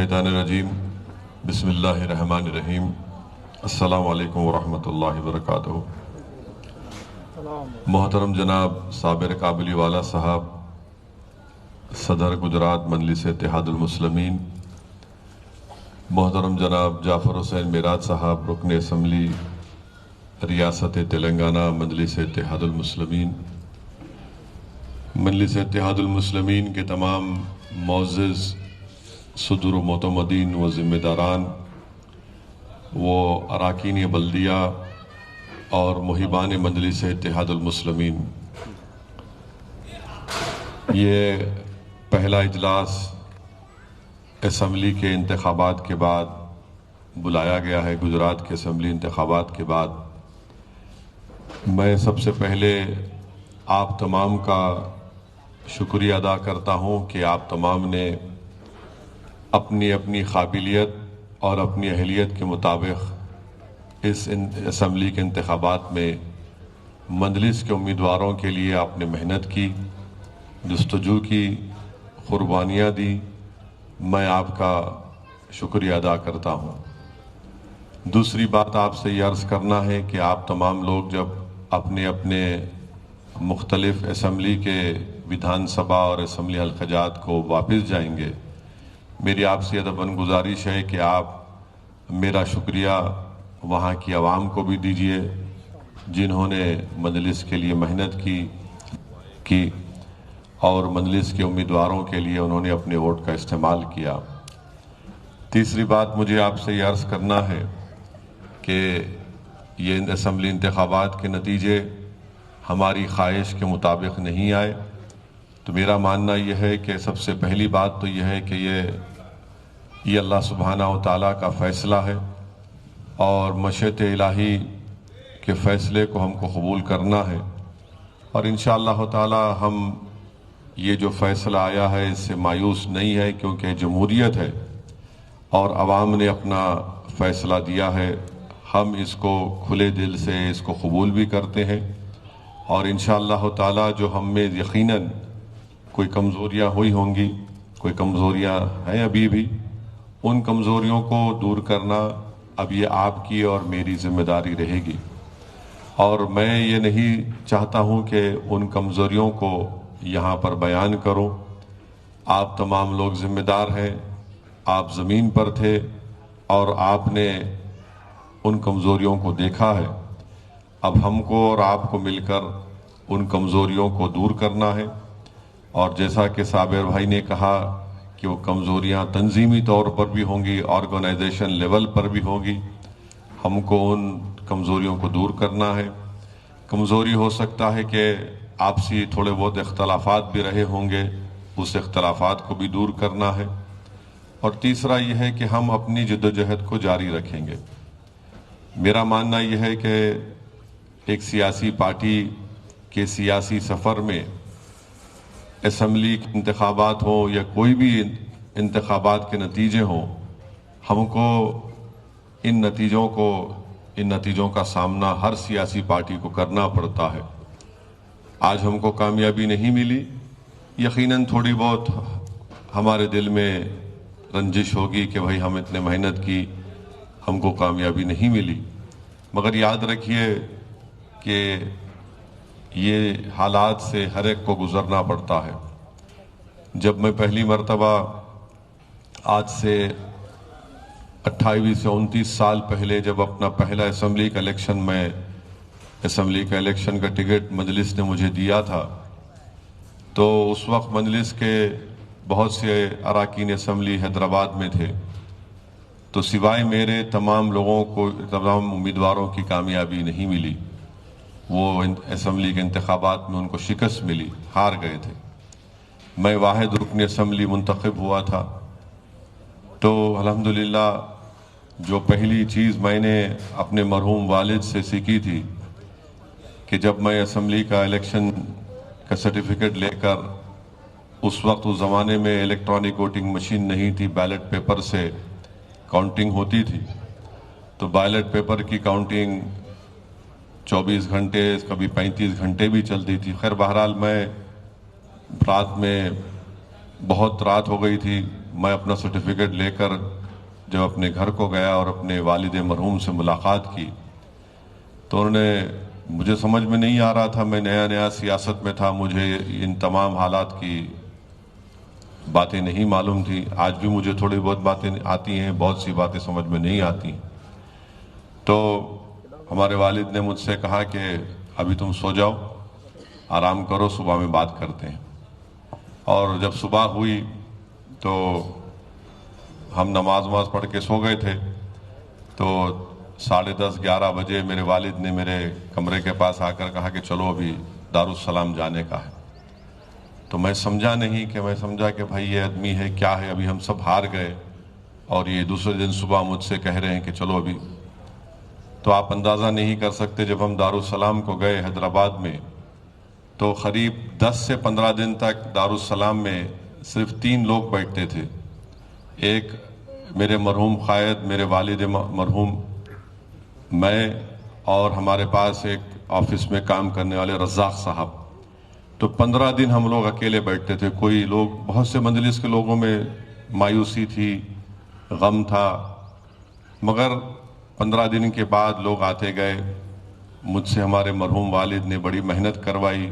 الشیطان الرجیم بسم اللہ الرحمن الرحیم السلام علیکم ورحمۃ اللہ وبرکاتہ۔ محترم جناب صابر قابلی والا صاحب، صدر گجرات مجلس اتحاد المسلمین، محترم جناب جعفر حسین میرات صاحب، رکن اسمبلی ریاست تلنگانہ مجلس اتحاد المسلمین، مجلس اتحاد المسلمین کے تمام معزز صدور و معتمدین و ذمہ داران، وہ اراکین بلدیہ اور محبان مجلس اتحاد المسلمین، یہ پہلا اجلاس اسمبلی کے انتخابات کے بعد بلایا گیا ہے، گجرات کے اسمبلی انتخابات کے بعد۔ میں سب سے پہلے آپ تمام کا شکریہ ادا کرتا ہوں کہ آپ تمام نے اپنی اپنی قابلیت اور اپنی اہلیت کے مطابق اس اسمبلی کے انتخابات میں مجلس کے امیدواروں کے لیے آپ نے محنت کی، جستجو کی، قربانیاں دی۔ میں آپ کا شکریہ ادا کرتا ہوں۔ دوسری بات آپ سے یہ عرض کرنا ہے کہ آپ تمام لوگ جب اپنے اپنے مختلف اسمبلی کے ودھان سبھا اور اسمبلی حلقہ جات کو واپس جائیں گے، میری آپ سے ادباً گزارش ہے کہ آپ میرا شکریہ وہاں کی عوام کو بھی دیجئے جنہوں نے مجلس کے لیے محنت کی اور مجلس کے امیدواروں کے لیے انہوں نے اپنے ووٹ کا استعمال کیا۔ تیسری بات مجھے آپ سے یہ عرض کرنا ہے کہ یہ اسمبلی انتخابات کے نتیجے ہماری خواہش کے مطابق نہیں آئے، تو میرا ماننا یہ ہے کہ سب سے پہلی بات تو یہ ہے کہ یہ اللہ سبحانہ و تعالیٰ کا فیصلہ ہے اور مشیت الہی کے فیصلے کو ہم کو قبول کرنا ہے، اور انشاءاللہ تعالی ہم یہ جو فیصلہ آیا ہے اس سے مایوس نہیں ہے، کیونکہ جمہوریت ہے اور عوام نے اپنا فیصلہ دیا ہے۔ ہم اس کو کھلے دل سے اس کو قبول بھی کرتے ہیں، اور انشاءاللہ تعالی جو ہم میں یقیناً کوئی کمزوریاں ہوئی ہوں گی، کوئی کمزوریاں ہیں ابھی بھی، ان کمزوریوں کو دور کرنا اب یہ آپ کی اور میری ذمہ داری رہے گی، اور میں یہ نہیں چاہتا ہوں کہ ان کمزوریوں کو یہاں پر بیان کروں۔ آپ تمام لوگ ذمہ دار ہیں، آپ زمین پر تھے اور آپ نے ان کمزوریوں کو دیکھا ہے۔ اب ہم کو اور آپ کو مل کر ان کمزوریوں کو دور کرنا ہے، اور جیسا کہ صابر بھائی نے کہا کہ وہ کمزوریاں تنظیمی طور پر بھی ہوں گی، آرگنائزیشن لیول پر بھی ہوگی، ہم کو ان کمزوریوں کو دور کرنا ہے۔ کمزوری ہو سکتا ہے کہ آپسی تھوڑے بہت اختلافات بھی رہے ہوں گے، اس اختلافات کو بھی دور کرنا ہے، اور تیسرا یہ ہے کہ ہم اپنی جدوجہد کو جاری رکھیں گے۔ میرا ماننا یہ ہے کہ ایک سیاسی پارٹی کے سیاسی سفر میں اسمبلی کے انتخابات ہوں یا کوئی بھی انتخابات کے نتیجے ہوں، ہم کو ان نتیجوں کا سامنا ہر سیاسی پارٹی کو کرنا پڑتا ہے۔ آج ہم کو کامیابی نہیں ملی، یقیناً تھوڑی بہت ہمارے دل میں رنجش ہوگی کہ بھائی ہم اتنے محنت کی، ہم کو کامیابی نہیں ملی، مگر یاد رکھیے کہ یہ حالات سے ہر ایک کو گزرنا پڑتا ہے۔ جب میں پہلی مرتبہ آج سے 28 سے 29 سال پہلے جب اپنا پہلا اسمبلی کا الیکشن کا ٹکٹ مجلس نے مجھے دیا تھا، تو اس وقت مجلس کے بہت سے اراکین اسمبلی حیدرآباد میں تھے، تو سوائے میرے تمام امیدواروں کی کامیابی نہیں ملی۔ وہ اسمبلی کے انتخابات میں ان کو شکست ملی، ہار گئے تھے۔ میں واحد رکن اسمبلی منتخب ہوا تھا، تو الحمدللہ جو پہلی چیز میں نے اپنے مرحوم والد سے سیکھی تھی کہ جب میں اسمبلی کا الیکشن کا سرٹیفکیٹ لے کر، اس زمانے میں الیکٹرانک ووٹنگ مشین نہیں تھی، بیلٹ پیپر سے کاؤنٹنگ ہوتی تھی، تو بیلٹ پیپر کی کاؤنٹنگ 24 گھنٹے کبھی 35 گھنٹے بھی چلتی تھی۔ خیر بہرحال میں رات میں بہت رات ہو گئی تھی، मैं अपना सर्टिफिकेट लेकर जब अपने घर को गया और अपने वालिद मरहूम से मुलाकात की तो उन्होंने, मुझे समझ में नहीं आ रहा था, मैं नया नया सियासत में था, मुझे इन तमाम हालात की बातें नहीं मालूम थी। आज भी मुझे थोड़ी बहुत बातें आती हैं, बहुत सी बातें समझ में नहीं आती। तो हमारे वालिद ने मुझसे कहा कि अभी तुम सो जाओ, आराम करो, सुबह में बात करते हैं। और जब सुबह हुई तो हम नमाज पढ़ के सो गए थे। तो 10:30-11 बजे मेरे वालिद ने मेरे कमरे के पास आकर कहा कि चलो अभी दारुस्सलाम जाने का है। तो मैं समझा नहीं, कि मैं समझा कि भाई ये आदमी है क्या है, अभी हम सब हार गए और ये दूसरे दिन सुबह मुझसे कह रहे हैं कि चलो अभी। तो आप अंदाज़ा नहीं कर सकते, जब हम दारुस्सलाम को गए हैदराबाद में तो करीब 10 से 15 दिन तक दारुस्सलाम में सिर्फ 3 लोग बैठते थे। एक मेरे मरहूम क़ायद, मेरे वालिद मरहूम, मैं और हमारे पास एक ऑफिस में काम करने वाले रज़ाक साहब। तो 15 दिन हम लोग अकेले बैठते थे। कोई लोग, बहुत से मजलिस के लोगों में मायूसी थी, गम था, मगर 15 दिन के बाद लोग आते गए। मुझसे हमारे मरहूम वालिद ने बड़ी मेहनत करवाई।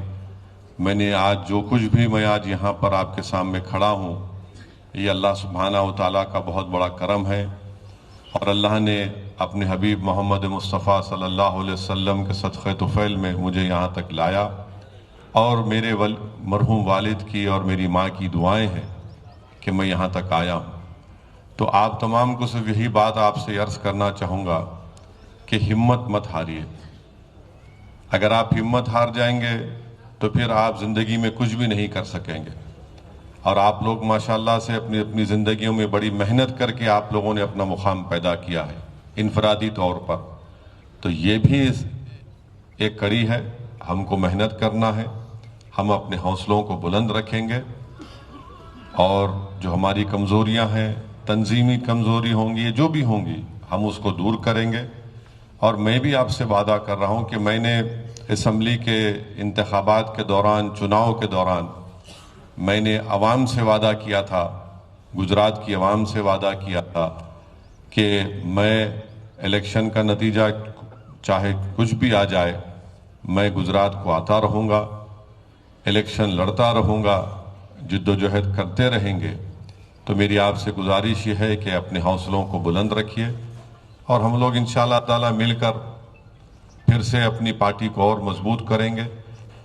मैंने आज जो कुछ भी, मैं आज यहाँ पर आपके सामने खड़ा हूँ, ये अल्लाह सुब्हाना व तआला का बहुत बड़ा करम है। और अल्लाह ने अपने हबीब मोहम्मद मुस्तफ़ा सल्लल्लाहु अलैहि वसल्लम के सदक़े तुफ़ैल में मुझे यहाँ तक लाया। और मेरे मरहूम वालिद की और मेरी माँ की दुआएं हैं कि मैं यहाँ तक आया हूँ। तो आप तमाम को सिर्फ यही बात आपसे अर्ज़ करना चाहूँगा कि हिम्मत मत हारिए। अगर आप हिम्मत हार जाएंगे तो फिर आप ज़िंदगी में कुछ भी नहीं कर सकेंगे। और आप लोग माशाल्लाह से अपनी अपनी ज़िंदगियों में बड़ी मेहनत करके आप लोगों ने अपना मुकाम पैदा किया है इनफरादी तौर पर। तो ये भी एक कड़ी है, हमको मेहनत करना है, हम अपने हौसलों को बुलंद रखेंगे और जो हमारी कमज़ोरियां हैं, तंजीमी कमज़ोरी होंगी, जो भी होंगी, हम उसको दूर करेंगे। और मैं भी आपसे वादा कर रहा हूं कि मैंने असम्बली के इंतखाबात के दौरान, चुनाव के दौरान, मैंने अवाम से वादा किया था, गुजरात की अवाम से वादा किया था कि मैं इलेक्शन का नतीजा चाहे कुछ भी आ जाए, मैं गुजरात को आता रहूँगा, इलेक्शन लड़ता रहूँगा, जिद्दोजहद करते रहेंगे। तो मेरी आपसे गुजारिश ये है कि अपने हौसलों को बुलंद रखिए और हम लोग इंशाअल्लाह ताला मिलकर फिर से अपनी पार्टी को और मजबूत करेंगे।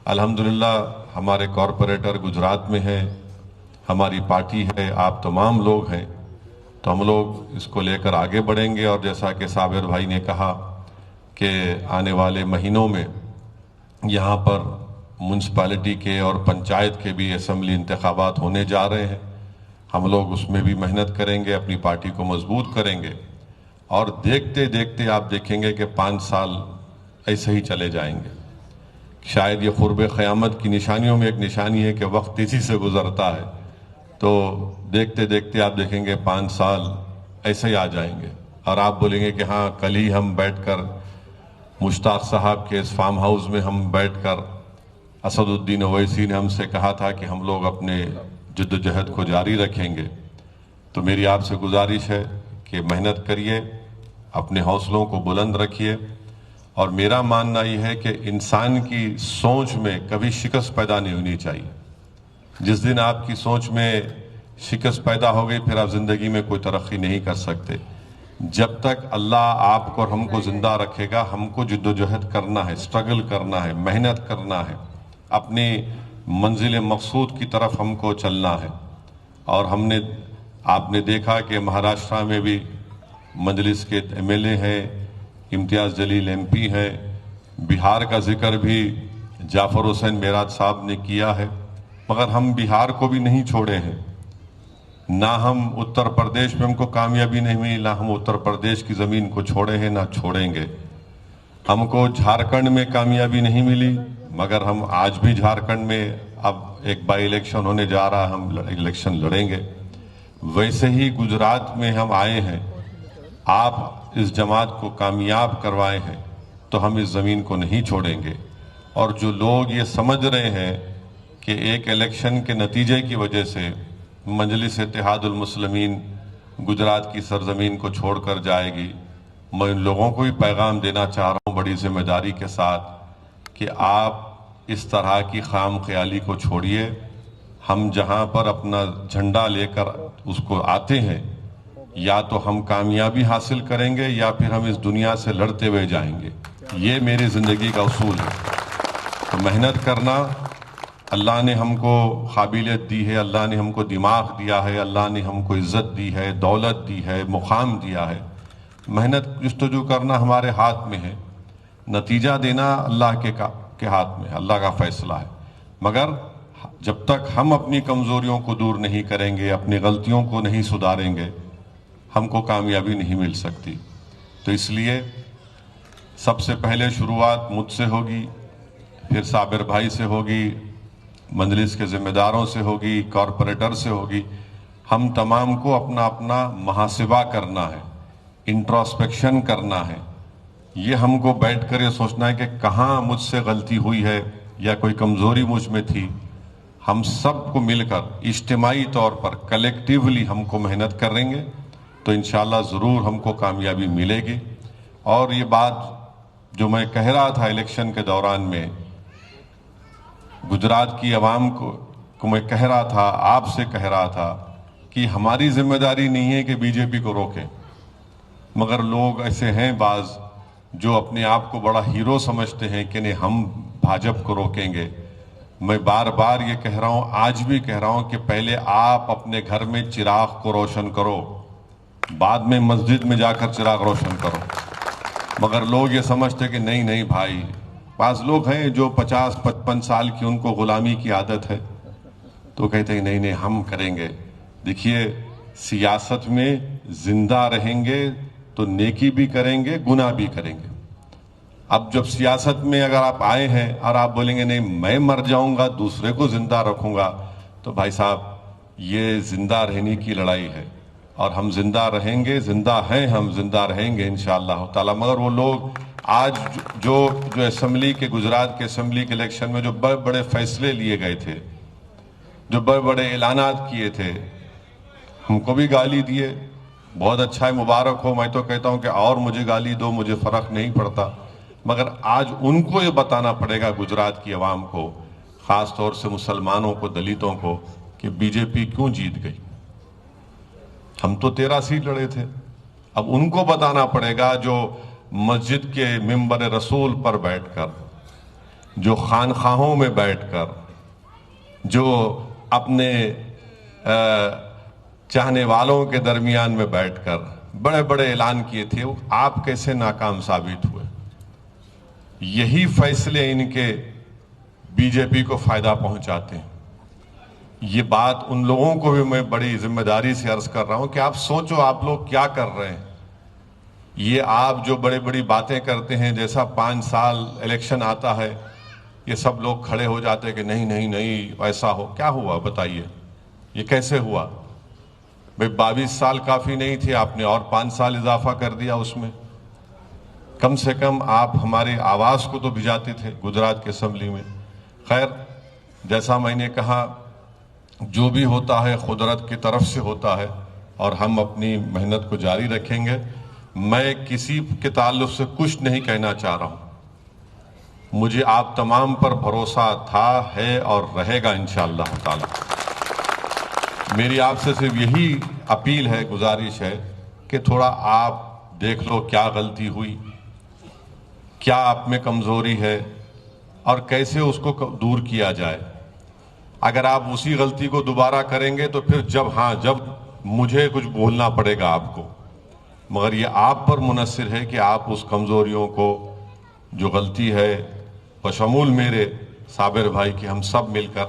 अल्हम्दुलिल्लाह हमारे कॉरपोरेटर गुजरात में हैं, हमारी पार्टी है, आप तमाम लोग हैं, तो हम लोग इसको लेकर आगे बढ़ेंगे। और जैसा कि साबिर भाई ने कहा कि आने वाले महीनों में यहाँ पर म्यूनसिपैलिटी के और पंचायत के भी असम्बली इंतखाबात होने जा रहे हैं। हम लोग उसमें भी मेहनत करेंगे, अपनी पार्टी को मजबूत करेंगे और देखते देखते आप देखेंगे कि 5 साल ऐसे ही चले जाएंगे। शायद ये क़ुर्ब क़यामत की निशानियों में एक निशानी है कि वक्त तेज़ी से गुजरता है। तो देखते देखते आप देखेंगे 5 साल ऐसे ही आ जाएंगे और आप बोलेंगे कि हाँ, कल ही हम बैठकर मुश्ताक साहब के इस फार्म हाउस में हम बैठकर असदुद्दीन ओवैसी ने हमसे कहा था कि हम लोग अपने जिद्दोजहद को जारी रखेंगे। तो मेरी आपसे गुजारिश है कि मेहनत करिए, अपने हौसलों को बुलंद रखिए। और मेरा मानना ये है कि इंसान की सोच में कभी शिकस्त पैदा नहीं होनी चाहिए। जिस दिन आपकी सोच में शिकस्त पैदा हो गई, फिर आप ज़िंदगी में कोई तरक्की नहीं कर सकते। जब तक अल्लाह आपको और हमको ज़िंदा रखेगा, हमको जिद्दोजहद करना है, स्ट्रगल करना है, मेहनत करना है, अपनी मंजिल मकसूद की तरफ हमको चलना है। और आपने देखा कि महाराष्ट्र में भी मजलिस के एमएलए हैं, इम्तियाज़ जलील एमपी हैं, बिहार का जिक्र भी जाफ़र हुसैन मेराज साहब ने किया है, मगर हम बिहार को भी नहीं छोड़े हैं। ना हम उत्तर प्रदेश में हमको कामयाबी नहीं मिली, ना हम उत्तर प्रदेश की ज़मीन को छोड़े हैं, ना छोड़ेंगे। हमको झारखंड में कामयाबी नहीं मिली, मगर हम आज भी झारखंड में अब एक बाई इलेक्शन होने जा रहा है, हम इलेक्शन लड़ेंगे। वैसे ही गुजरात में हम आए हैं, आप इस जमात को कामयाब करवाए हैं, तो हम इस ज़मीन को नहीं छोड़ेंगे। और जो लोग ये समझ रहे हैं कि एक इलेक्शन के नतीजे की वजह से मजलिस इत्तेहादुल मुस्लिमीन गुजरात की सरजमीन को छोड़कर जाएगी, मैं इन लोगों को भी पैगाम देना चाह रहा हूँ बड़ी जिम्मेदारी के साथ कि आप इस तरह की खाम ख्याली को छोड़िए। हम जहाँ पर अपना झंडा लेकर उसको आते हैं, या तो हम कामयाबी हासिल करेंगे या फिर हम इस दुनिया से लड़ते हुए जाएंगे। ये मेरी ज़िंदगी का उसूल है। तो मेहनत करना, अल्लाह ने हमको काबिलियत दी है, अल्लाह ने हमको दिमाग दिया है, अल्लाह ने हमको इज़्ज़त दी है, दौलत दी है, मुकाम दिया है। मेहनत जस्तजू करना हमारे हाथ में है, नतीजा देना अल्लाह के हाथ में है, अल्लाह का फैसला है। मगर जब तक हम अपनी कमज़ोरियों को दूर नहीं करेंगे, अपनी गलतियों को नहीं सुधारेंगे, हमको कामयाबी नहीं मिल सकती। तो इसलिए सबसे पहले शुरुआत मुझसे होगी, फिर साबिर भाई से होगी, मजलिस के ज़िम्मेदारों से होगी, कॉरपोरेटर से होगी। हम तमाम को अपना अपना मुहासिबा करना है, इंट्रोस्पेक्शन करना है। ये हमको बैठ कर ये सोचना है कि कहाँ मुझसे गलती हुई है या कोई कमज़ोरी मुझ में थी। हम सबको मिलकर इज्तिमाई तौर पर कलेक्टिवली हमको मेहनत करेंगे तो इंशाअल्लाह ज़रूर हमको कामयाबी मिलेगी। और ये बात जो मैं कह रहा था इलेक्शन के दौरान में, गुजरात की आवाम को मैं कह रहा था, आपसे कह रहा था कि हमारी जिम्मेदारी नहीं है कि बीजेपी को रोकें, मगर लोग ऐसे हैं बाज जो अपने आप को बड़ा हीरो समझते हैं कि नहीं हम भाजपा को रोकेंगे। मैं बार बार ये कह रहा हूँ, आज भी कह रहा हूँ कि पहले आप अपने घर में चिराग को रोशन करो, बाद में मस्जिद में जाकर चिराग रोशन करो। मगर लोग ये समझते कि नहीं नहीं भाई, बाज़ लोग हैं जो 50-55 साल की उनको गुलामी की आदत है, तो कहते हैं नहीं नहीं हम करेंगे। देखिए, सियासत में जिंदा रहेंगे तो नेकी भी करेंगे, गुनाह भी करेंगे। अब जब सियासत में अगर आप आए हैं और आप बोलेंगे नहीं मैं मर जाऊंगा दूसरे को जिंदा रखूंगा, तो भाई साहब ये जिंदा रहने की लड़ाई है और हम जिंदा रहेंगे, जिंदा हैं, हम जिंदा रहेंगे इंशाअल्लाह ताला। मगर वो लोग आज जो असेंबली के, गुजरात के असेंबली के इलेक्शन में जो बड़े बड़े फैसले लिए गए थे, जो बड़े बड़े ऐलानात किए थे, हमको भी गाली दिए, बहुत अच्छा है, मुबारक हो। मैं तो कहता हूं कि और मुझे गाली दो, मुझे फर्क नहीं पड़ता। मगर आज उनको ये बताना पड़ेगा गुजरात की आवाम को, खास तौर से मुसलमानों को, दलितों को, कि बीजेपी क्यों जीत गई। हम तो 13 सीट लड़े थे। अब उनको बताना पड़ेगा जो मस्जिद के मिंबर रसूल पर बैठकर, जो खानखाहों में बैठकर, जो अपने चाहने वालों के दरमियान में बैठकर बड़े बड़े ऐलान किए थे, वो आप कैसे नाकाम साबित हुए। यही फैसले इनके बीजेपी को फायदा पहुंचाते हैं। ये बात उन लोगों को भी मैं बड़ी जिम्मेदारी से अर्ज कर रहा हूं कि आप सोचो आप लोग क्या कर रहे हैं। ये आप जो बड़ी बड़ी बातें करते हैं, जैसा 5 साल इलेक्शन आता है ये सब लोग खड़े हो जाते हैं कि नहीं नहीं नहीं ऐसा हो। क्या हुआ बताइए, ये कैसे हुआ भाई। 22 साल काफी नहीं थे, आपने और 5 साल इजाफा कर दिया उसमें। कम से कम आप हमारे आवाज को तो भिजाते थे गुजरात के असेंबली में। खैर, जैसा मैंने कहा, जो भी होता है कुदरत की तरफ से होता है और हम अपनी मेहनत को जारी रखेंगे। मैं किसी के ताल्लुक से कुछ नहीं कहना चाह रहा हूं। मुझे आप तमाम पर भरोसा था, है और रहेगा इंशाअल्लाह ताला। मेरी आपसे सिर्फ यही अपील है, गुजारिश है कि थोड़ा आप देख लो क्या गलती हुई, क्या आप में कमजोरी है और कैसे उसको दूर किया जाए। अगर आप उसी गलती को दोबारा करेंगे तो फिर जब मुझे कुछ बोलना पड़ेगा आपको। मगर ये आप पर मुनस्सिर है कि आप उस कमजोरियों को, जो गलती है बशमूल मेरे साबिर भाई की, हम सब मिलकर,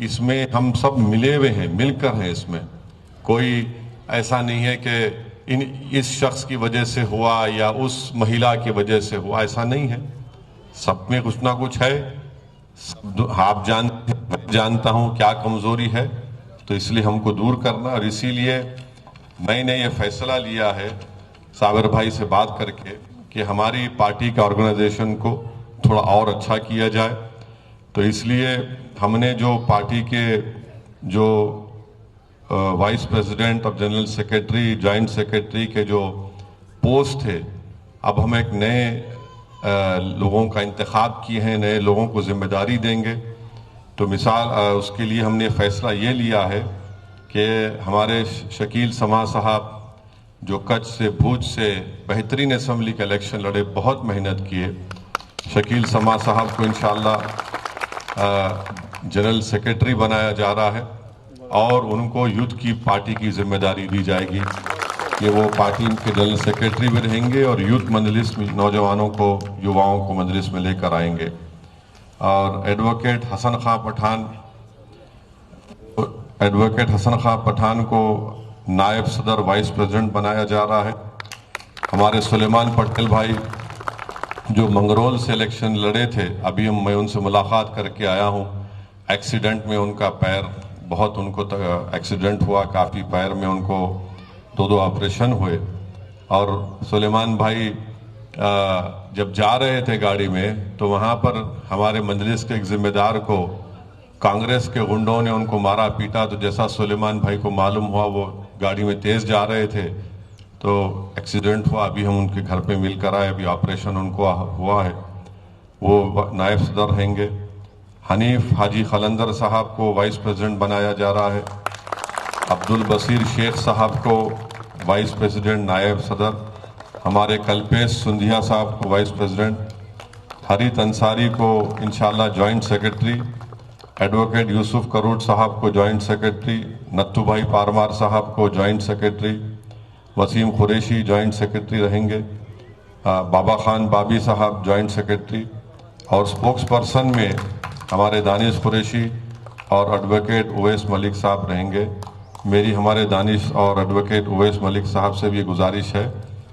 इसमें हम सब मिले हुए हैं, मिलकर हैं इसमें। कोई ऐसा नहीं है कि इस शख्स की वजह से हुआ या उस महिला की वजह से हुआ, ऐसा नहीं है। सब में कुछ ना कुछ है। आप जानता हूं क्या कमजोरी है, तो इसलिए हमको दूर करना। और इसीलिए मैंने ये फैसला लिया है साबिर भाई से बात करके कि हमारी पार्टी का ऑर्गेनाइजेशन को थोड़ा और अच्छा किया जाए। तो इसलिए हमने जो पार्टी के जो वाइस प्रेसिडेंट और जनरल सेक्रेटरी, जॉइंट सेक्रेटरी के जो पोस्ट थे, अब हम एक नए लोगों का इंतखाब किए हैं, नए लोगों को जिम्मेदारी देंगे। तो मिसाल उसके लिए हमने फ़ैसला ये लिया है कि हमारे शकील समा साहब जो कच्छ से भूज से बेहतरीन असम्बली का इलेक्शन लड़े, बहुत मेहनत किए, शकील समा साहब को इंशाअल्लाह जनरल सेक्रेटरी बनाया जा रहा है और उनको यूथ की पार्टी की जिम्मेदारी दी जाएगी कि वो पार्टी के जनरल सेक्रेटरी भी रहेंगे और यूथ मजलिस में नौजवानों को, युवाओं को मजलिस में लेकर आएंगे। और एडवोकेट हसन खां पठान को नायब सदर वाइस प्रेसिडेंट बनाया जा रहा है। हमारे सुलेमान पटेल भाई जो मंगरोल से इलेक्शन लड़े थे, अभी मैं उनसे मुलाकात करके आया हूं। एक्सीडेंट में उनका पैर बहुत, उनको एक्सीडेंट हुआ, काफ़ी पैर में उनको दो ऑपरेशन हुए। और सुलेमान भाई जब जा रहे थे गाड़ी में तो वहाँ पर हमारे मजलिस के एक जिम्मेदार को कांग्रेस के गुंडों ने उनको मारा पीटा। तो जैसा सुलेमान भाई को मालूम हुआ, वो गाड़ी में तेज़ जा रहे थे तो एक्सीडेंट हुआ। अभी हम उनके घर पे मिलकर आए, अभी ऑपरेशन उनको हुआ है, वो नायब सदर रहेंगे। हनीफ हाजी खलंदर साहब को वाइस प्रेसिडेंट बनाया जा रहा है। अब्दुल बसीर शेख साहब को वाइस प्रेसिडेंट नायब सदर, हमारे कल्पेश सुंधिया साहब को वाइस प्रेसिडेंट, हरीत अंसारी को इंशाअल्लाह joint secretary, advocate Yusuf Karut sahab को जॉइंट सेक्रेटरी, नत्थू भाई पारमार साहब को joint secretary, Waseem Qureshi joint secretary रहेंगे, बाबा खान बाबी साहब जॉइंट सेक्रेटरी, और स्पोक्स पर्सन में हमारे दानिश कुरैशी और एडवोकेट उवैस मलिक साहब रहेंगे। मेरी हमारे दानिश और एडवोकेट उवैस मलिक साहब से भी गुजारिश है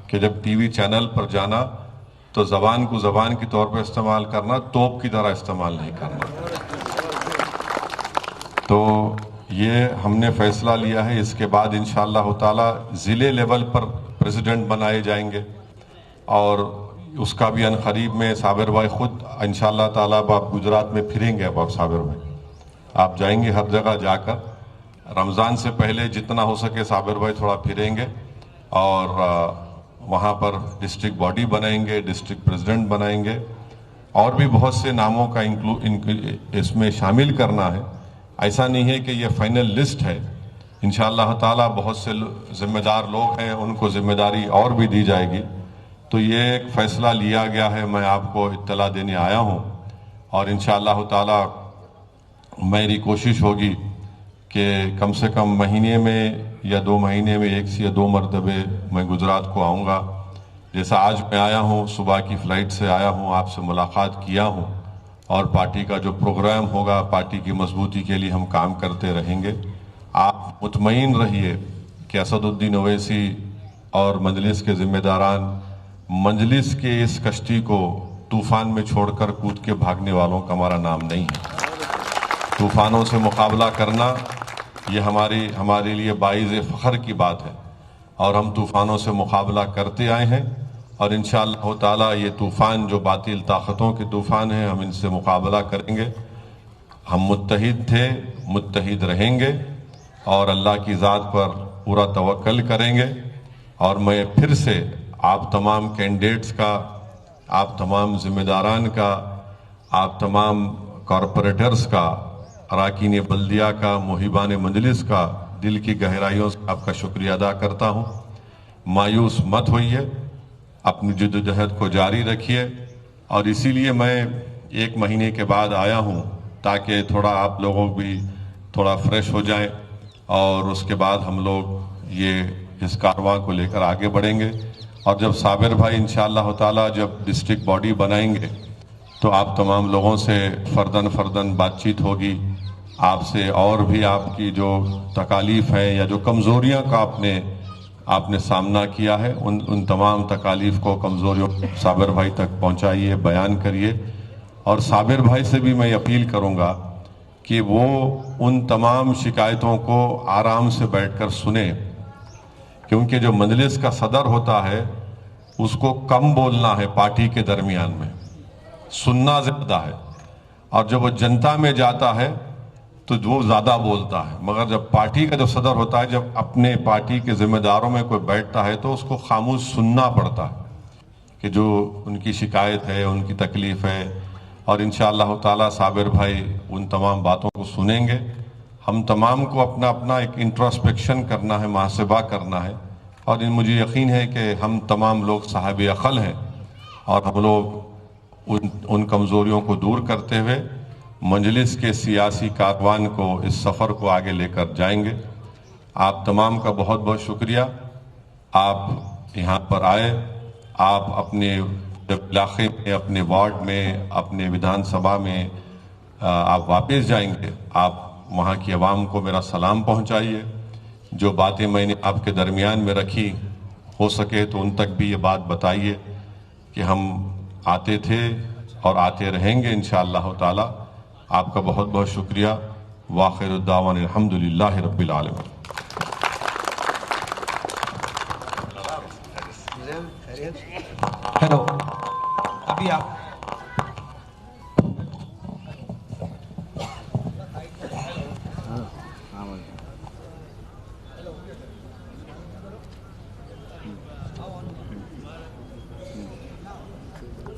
कि जब टीवी चैनल पर जाना तो ज़बान को ज़बान के तौर पर इस्तेमाल करना, तोप की तरह इस्तेमाल नहीं करना। तो ये हमने फ़ैसला लिया है। इसके बाद इंशाअल्लाह ताला ज़िले लेवल पर प्रेसिडेंट बनाए जाएंगे और उसका भी अनकरीब में साबिर भाई खुद इंशाअल्लाह ताला आप गुजरात में फिरेंगे। अब आप साबिर भाई आप जाएंगे हर जगह जाकर, रमज़ान से पहले जितना हो सके साबिर भाई थोड़ा फिरेंगे और वहाँ पर डिस्ट्रिक्ट बॉडी बनाएंगे, डिस्ट्रिक्ट प्रेसिडेंट बनाएंगे और भी बहुत से नामों का इसमें शामिल करना है। ऐसा नहीं है कि ये फाइनल लिस्ट है, इंशाअल्लाह ताला बहुत से जिम्मेदार लोग हैं, उनको जिम्मेदारी और भी दी जाएगी। तो ये एक फ़ैसला लिया गया है, मैं आपको इत्तला देने आया हूँ और इंशाअल्लाह ताला मेरी कोशिश होगी कि कम से कम महीने में या 2 महीने में 1 से 2 मरतबे मैं गुजरात को आऊँगा। जैसा आज मैं आया हूँ, सुबह की फ़्लाइट से आया हूँ, आपसे मुलाकात किया हूँ और पार्टी का जो प्रोग्राम होगा, पार्टी की मजबूती के लिए हम काम करते रहेंगे। आप मुतमईन रहिए कि असदुद्दीन ओवैसी और मजलिस के ज़िम्मेदारान मजलिस के इस कश्ती को तूफ़ान में छोड़कर कूद के भागने वालों का हमारा नाम नहीं है। तूफ़ानों से मुकाबला करना ये हमारे लिए बाइज़ फ़ख्र की बात है और हम तूफ़ानों से मुकाबला करते आए हैं और इंशाअल्लाह ताला ये तूफ़ान जो बातिल ताकतों के तूफ़ान हैं, हम इनसे मुकाबला करेंगे। हम मुत्तहिद थे, मुत्तहिद रहेंगे और अल्लाह की ज़ात पर पूरा तवक्कल करेंगे। और मैं फिर से आप तमाम कैंडिडेट्स का, आप तमाम ज़िम्मेदारान का, आप तमाम कॉरपोरेटर्स का, अराकीन बल्दिया का, मुहिबान मजलिस का दिल की गहराइयों से आपका शुक्रिया अदा करता हूँ। मायूस मत होइए, अपनी जद्दोजहद को जारी रखिए और इसीलिए मैं 1 महीने के बाद आया हूँ ताकि थोड़ा आप लोगों भी थोड़ा फ्रेश हो जाएं और उसके बाद हम लोग ये इस कारवां को लेकर आगे बढ़ेंगे। और जब साबिर भाई इंशाअल्लाह ताला जब डिस्ट्रिक्ट बॉडी बनाएंगे तो आप तमाम लोगों से फर्दन बातचीत होगी, आपसे और भी आपकी जो तकालीफ हैं या जो कमज़ोरियाँ का आपने सामना किया है, उन तमाम तकालीफ को, कमज़ोरियों को साबिर भाई तक पहुँचाइए, बयान करिए। और साबिर भाई से भी मैं अपील करूँगा कि वो उन तमाम शिकायतों को आराम से बैठकर सुने, क्योंकि जो मजलिस का सदर होता है उसको कम बोलना है, पार्टी के दरमियान में सुनना ज़्यादा है। और जब वो जनता में जाता है تو وہ زیادہ بولتا ہے، مگر جب پارٹی کا جو صدر ہوتا ہے، جب اپنے پارٹی کے ذمہ داروں میں کوئی بیٹھتا ہے تو اس کو خاموش سننا پڑتا ہے کہ جو ان کی شکایت ہے، ان کی تکلیف ہے، اور انشاءاللہ تعالی صابر بھائی ان تمام باتوں کو سنیں گے۔ ہم تمام کو اپنا اپنا ایک انٹراسپیکشن کرنا ہے، محاسبہ کرنا ہے، اور مجھے یقین ہے کہ ہم تمام لوگ صاحب عقل ہیں، اور ہم لوگ ان کمزوریوں کو دور کرتے ہوئے مجلس کے سیاسی کاروان کو، اس سفر کو آگے لے کر جائیں گے۔ آپ تمام کا بہت بہت شکریہ، آپ یہاں پر آئے، آپ اپنے علاقے میں، اپنے وارڈ میں، اپنے ودھان سبھا میں آپ واپس جائیں گے، آپ وہاں کی عوام کو میرا سلام پہنچائیے۔ جو باتیں میں نے آپ کے درمیان میں رکھی، ہو سکے تو ان تک بھی یہ بات بتائیے کہ ہم آتے تھے اور آتے رہیں گے انشاءاللہ تعالی۔ آپ کا بہت بہت شکریہ۔ وآخر الدعوان الحمدللہ رب العالمین۔ ہیلو، ابھی آپ